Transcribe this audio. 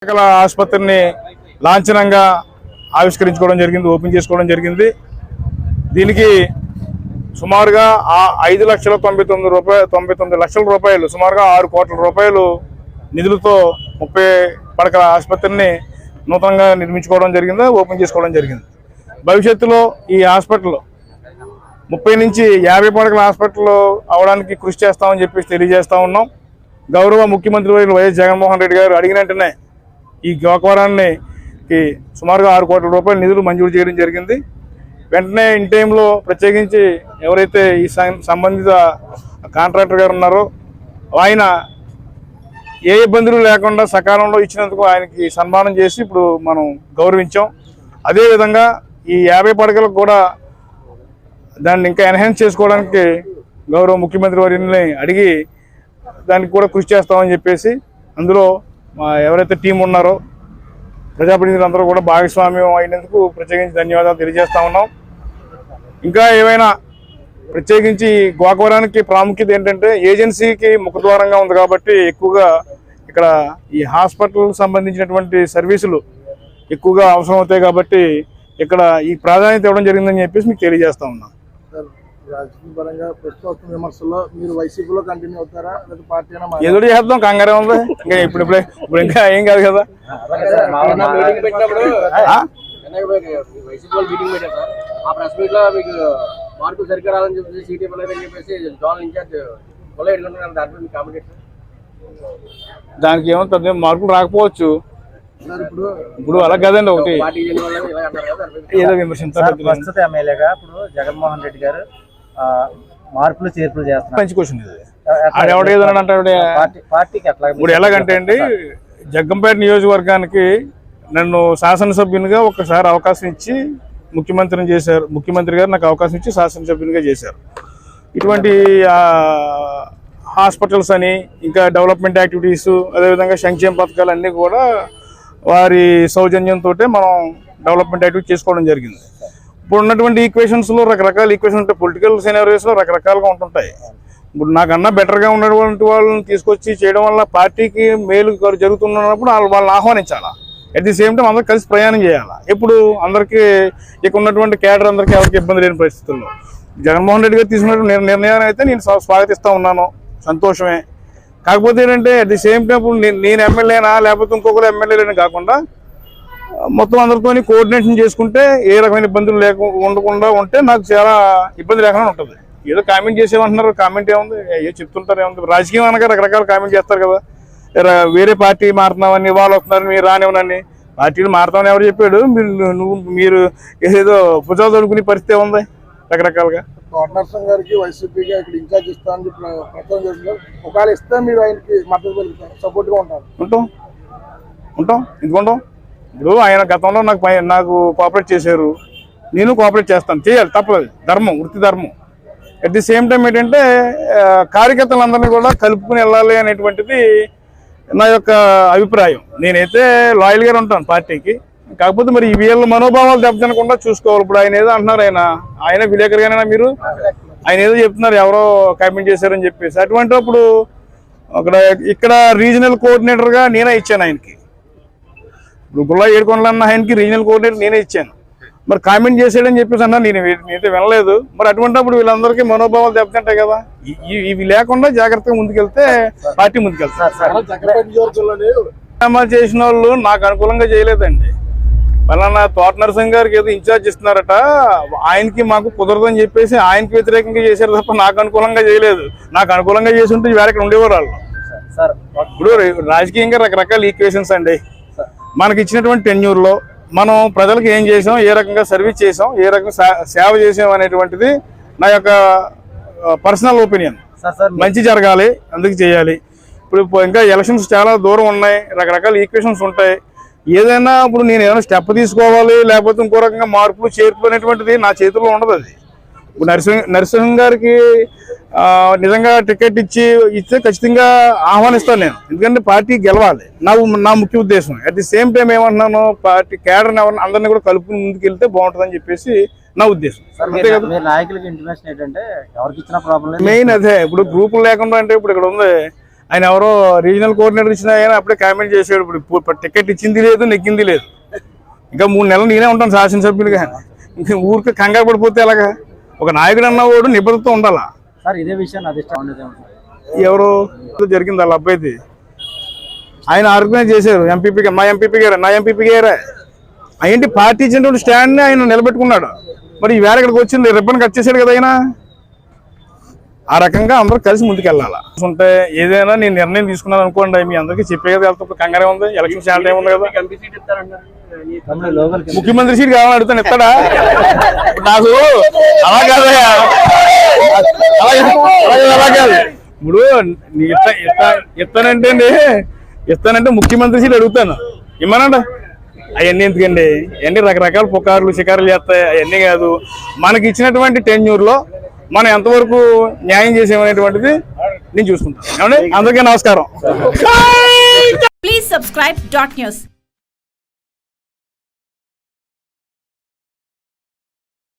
ఆసుపత్రిని లాంఛనంగా ఆవిష్కరించుకోవడం జరిగింది, ఓపెన్ చేసుకోవడం జరిగింది. దీనికి సుమారుగా 5,99,99 లక్షల రూపాయలు, సుమారుగా 6 కోట్ల రూపాయలు నిధులతో 30 పడకల ఆసుపత్రిని నూతనంగా నిర్మించుకోవడం జరిగింది, ఓపెన్ చేసుకోవడం జరిగింది. భవిష్యత్తులో ఈ హాస్పిటల్ 30 నుంచి 50 పడకల హాస్పిటల్ అవడానికి కృషి చేస్తామని చెప్పేసి తెలియజేస్తా ఉన్నాం. గౌరవ ముఖ్యమంత్రి వర్యులు వైఎస్ జగన్మోహన్ రెడ్డి గారు అడిగిన వెంటనే ఈ గోకవరానికి సుమారుగా 6 కోట్ల రూపాయల నిధులు మంజూరు చేయడం జరిగింది. వెంటనే ఇన్ టైంలో ప్రత్యేకించి ఎవరైతే ఈ సంబంధిత కాంట్రాక్టర్ గారు ఉన్నారో ఆయన ఏ ఇబ్బందులు లేకుండా సకాలంలో ఇచ్చినందుకు ఆయనకి సన్మానం చేసి ఇప్పుడు మనం గౌరవించాం. అదేవిధంగా ఈ 50 పడకలకు కూడా దాన్ని ఇంకా ఎన్హాన్స్ చేసుకోవడానికి గౌరవ ముఖ్యమంత్రి వర్యుల్ని అడిగి దానికి కూడా కృషి చేస్తామని చెప్పేసి అందులో ఎవరైతే టీం ఉన్నారో ప్రజాప్రతినిధులందరూ కూడా భాగస్వామ్యం అయినందుకు ప్రత్యేకించి ధన్యవాదాలు తెలియజేస్తా ఉన్నాం. ఇంకా ఏమైనా ప్రత్యేకించి గోకవరానికి ప్రాముఖ్యత ఏంటంటే ఏజెన్సీకి ముఖద్వారంగా ఉంది కాబట్టి ఎక్కువగా ఇక్కడ ఈ హాస్పిటల్ సంబంధించినటువంటి సర్వీసులు ఎక్కువగా అవసరం అవుతాయి కాబట్టి ఇక్కడ ఈ ప్రాధాన్యత ఇవ్వడం జరిగిందని చెప్పేసి మీకు తెలియజేస్తా ఉన్నాం. రాజకీయ పరంగా ప్రస్తుత విమర్శల్లో మీరు వైసీపీలో కంటిన్యూ అవుతారా లేదా పార్టీ ఎదురు చేద్దాం, కంగారే ఉంది. ఇంకా ఇప్పుడు ఇంకా ఏం కాదు కదా. దానికి ఏమో పెద్ద మార్కులు రాకపోవచ్చు. ఇప్పుడు అలా కదండి, ఒకటి ఏదో విమర్శించారు. ప్రస్తుత ఎమ్మెల్యేగా ఇప్పుడు జగన్మోహన్ రెడ్డి గారు మార్పులు చేర్పులు చేస్తున్నారు. మంచి క్వశ్చన్ ఇది. ఇప్పుడు ఎలాగంటే అండి, జగ్గంపేట నియోజకవర్గానికి నన్ను శాసనసభ్యునిగా ఒకసారి అవకాశం ఇచ్చి ముఖ్యమంత్రిని చేశారు. ముఖ్యమంత్రి గారు నాకు అవకాశం ఇచ్చి శాసనసభ్యునిగా చేశారు. ఇటువంటి హాస్పిటల్స్ అని ఇంకా డెవలప్మెంట్ యాక్టివిటీస్ అదేవిధంగా సంక్షేమ పథకాలు అన్నీ కూడా వారి సౌజన్యంతో మనం డెవలప్మెంట్ యాక్టివిటీ చేసుకోవడం జరిగింది. ఇప్పుడు ఉన్నటువంటి ఈక్వేషన్స్లో రకరకాల ఈక్వేషన్స్ ఉంటాయి, పొలిటికల్ సినారియోస్లో రకరకాలుగా ఉంటుంటాయి. ఇప్పుడు నాకన్నా బెటర్గా ఉన్నటువంటి వాళ్ళని తీసుకొచ్చి చేయడం వల్ల పార్టీకి మేలు జరుగుతున్నప్పుడు వాళ్ళని ఆహ్వానించాలా. అట్ ది సేమ్ టైం అందరూ కలిసి ప్రయాణం చేయాలా. ఇప్పుడు అందరికీ ఇక ఉన్నటువంటి కేడర్ అందరికీ ఎవరికి ఇబ్బంది లేని పరిస్థితుల్లో జగన్మోహన్ రెడ్డి గారు తీసుకున్న నిర్ణయాన్ని అయితే నేను స్వాగతిస్తూ ఉన్నాను, సంతోషమే. కాకపోతే ఏంటంటే అట్ ది సేమ్ టైం నేను ఎమ్మెల్యేనా లేకపోతే ఇంకొకరు ఎమ్మెల్యేలని కాకుండా మొత్తం అందరితో కోఆర్డినేషన్ చేసుకుంటే ఏ రకమైన ఇబ్బందులు ఉండకుండా ఉంటే నాకు చాలా ఇబ్బంది లేకుండా ఉంటుంది. ఏదో కామెంట్ చేసేమంటున్నారు, కామెంట్ ఏముంది, ఏ చెప్తుంటారు ఏముంది. రాజకీయం అనగా రకరకాల కామెంట్ చేస్తారు కదా. వేరే పార్టీ మారుతున్నామని వాళ్ళు వస్తున్నారు, మీరు రానివ్వనని. పార్టీలు మారుతామని ఎవరు చెప్పాడు? మీరు ఏదో భుజాలు తొడుకునే పరిస్థితి ఉంది రకరకాలుగా. కోటనరసింహ గారికి వైసీపీగా ఇక్కడ ఇన్ఛార్జ్ ఇస్తామని ప్రచారం చేస్తున్నారు. ఒకవేళ ఇస్తే మీరు ఆయనకి మద్దతు పలుకుతారు, సపోర్ట్గా ఉంటారు? ఉంటాం ఎందుకుంటాం. ఇప్పుడు ఆయన గతంలో నాకు కోఆపరేట్ చేశారు, నేను కోఆపరేట్ చేస్తాను, చేయాలి, తప్పలేదు, ధర్మం, వృత్తి ధర్మం. అట్ ది సేమ్ టైం ఏంటంటే కార్యకర్తలందరినీ కూడా కలుపుకుని వెళ్ళాలి అనేటువంటిది నా యొక్క అభిప్రాయం. నేనైతే లాయల్గా ఉంటాను పార్టీకి. కాకపోతే మరి వీళ్ళ మనోభావాలు దెబ్బతినకుండా చూసుకోవాలి. ఇప్పుడు ఆయన ఏదో అంటున్నారు, ఆయన విలేకరుగానే మీరు ఆయన ఏదో చెప్తున్నారు ఎవరో కామెంట్ చేశారని చెప్పేసి. అటువంటిప్పుడు ఇక్కడ రీజనల్ కోఆర్డినేటర్గా నేనే ఇచ్చాను ఆయనకి. ఇప్పుడు గుల్లా ఏడుకొండలన్న ఆయనకి రీజనల్ కోఆర్డినేటర్ నేనే ఇచ్చాను. మరి కామెంట్ చేసాడని చెప్పేసి అన్నా నేనైతే వినలేదు. మరి అటువంటిప్పుడు వీళ్ళందరికీ మనోభావాలు దెబ్బతింటాయి కదా. ఇవి లేకుండా జాగ్రత్తగా ముందుకెళ్తే పార్టీ ముందుకెళ్తారు. చేసిన వాళ్ళు నాకు అనుకూలంగా చేయలేదండి. పలానా తోటనరసింహ గారికి ఏదో ఇన్ఛార్జ్ ఇస్తున్నారట, ఆయనకి మాకు కుదరదని చెప్పేసి ఆయనకి వ్యతిరేకంగా చేశారు తప్ప నాకు అనుకూలంగా చేయలేదు. నాకు అనుకూలంగా చేసి ఉంటే వేరే ఇక్కడ ఉండేవారు వాళ్ళు. ఇప్పుడు రాజకీయంగా రకరకాల ఈక్వేషన్స్ అండి. మనకి ఇచ్చినటువంటి టెన్యూర్లో మనం ప్రజలకు ఏం చేసాం, ఏ రకంగా సర్వీస్ చేసాం, ఏ రకంగా సేవ చేసాం అనేటువంటిది నా యొక్క పర్సనల్ ఒపీనియన్. మంచి జరగాలి, అందుకు చేయాలి. ఇప్పుడు ఇంకా ఎలక్షన్స్ చాలా దూరం ఉన్నాయి, రకరకాల ఈక్వేషన్స్ ఉంటాయి. ఏదైనా ఇప్పుడు నేను ఏదైనా స్టెప్ తీసుకోవాలి లేకపోతే ఇంకో రకంగా మార్పులు చేర్పులు అనేటువంటిది నా చేతుల్లో ఉండదు. అది ఇప్పుడు నరసింహ గారికి నిజంగా టికెట్ ఇస్తే ఖచ్చితంగా ఆహ్వానిస్తాను నేను, ఎందుకంటే పార్టీ గెలవాలి నా ముఖ్య ఉద్దేశం. అట్ ది సేమ్ టైం ఏమంటున్నాను, పార్టీ కేడర్ అందరినీ కూడా కలుపుకుని ముందుకు వెళ్తే బాగుంటుందని చెప్పేసి నా ఉద్దేశం. మెయిన్ అదే. ఇప్పుడు గ్రూపులు లేకుండా అంటే ఇప్పుడు ఇక్కడ ఉంది ఆయన ఎవరో రీజనల్ కోఆర్డినేటర్ ఇచ్చిన ఆయన అప్పుడే కామెంట్ చేసాడు. ఇప్పుడు టికెట్ ఇచ్చింది లేదు, నెగ్గింది లేదు. ఇంకా 3 నెలలు నేనే ఉంటాను శాసనసభ్యులుగా. ఇంకా ఊరికి కంగారు పడిపోతే ఎలాగా? ఒక నాయకుడు అన్నవాడు నిబద్ధతతో ఉండాలా. సార్ ఇదే విషయాన్ని అధిష్టానం ఎవరు జరిగింది వాళ్ళ అబ్బాయిది ఆయన ఆర్గనైజ్ చేశారు. ఎంపీపీ మా ఎంపీపీ గారు, నా ఎంపీపీ గారే. ఏంటి పార్టీ ఇచ్చినటువంటి స్టాండ్ని ఆయన నిలబెట్టుకున్నాడు. మరి ఈవేళ ఇక్కడికి వచ్చింది రిబ్బన్ కట్ చేశాడు కదా ఆయన. ఆ రకంగా అందరూ కలిసి ముందుకెళ్ళాలి. ఉంటే ఏదైనా నేను నిర్ణయం తీసుకున్నాను అనుకోండి, మీ అందరికీ చెప్పే కదా వెళ్తా. కంగారే ఉంది, ఎలక్షన్ చాలా టైం ఉంది కదా. ముఖ్యమంత్రి సీట్ కావాలని అడుగుతాను, ఇస్తాడా? నాకు అలా కాదయా, అలా కాదు. ఇప్పుడు ఇస్తానంటే ముఖ్యమంత్రి సీట్ అడుగుతాను, ఇమ్మనండి. అవన్నీ ఎందుకండి? అవన్నీ రకరకాల పుకార్లు షికారులు చేస్తాయి. అవన్నీ కాదు, మనకి ఇచ్చినటువంటి టెన్యూర్లో మనం ఎంతవరకు న్యాయం చేసేమనేటువంటిది నేను చూసుకుంటాను. ఏమండి? అందరికీ నమస్కారం. Please subscribe .news.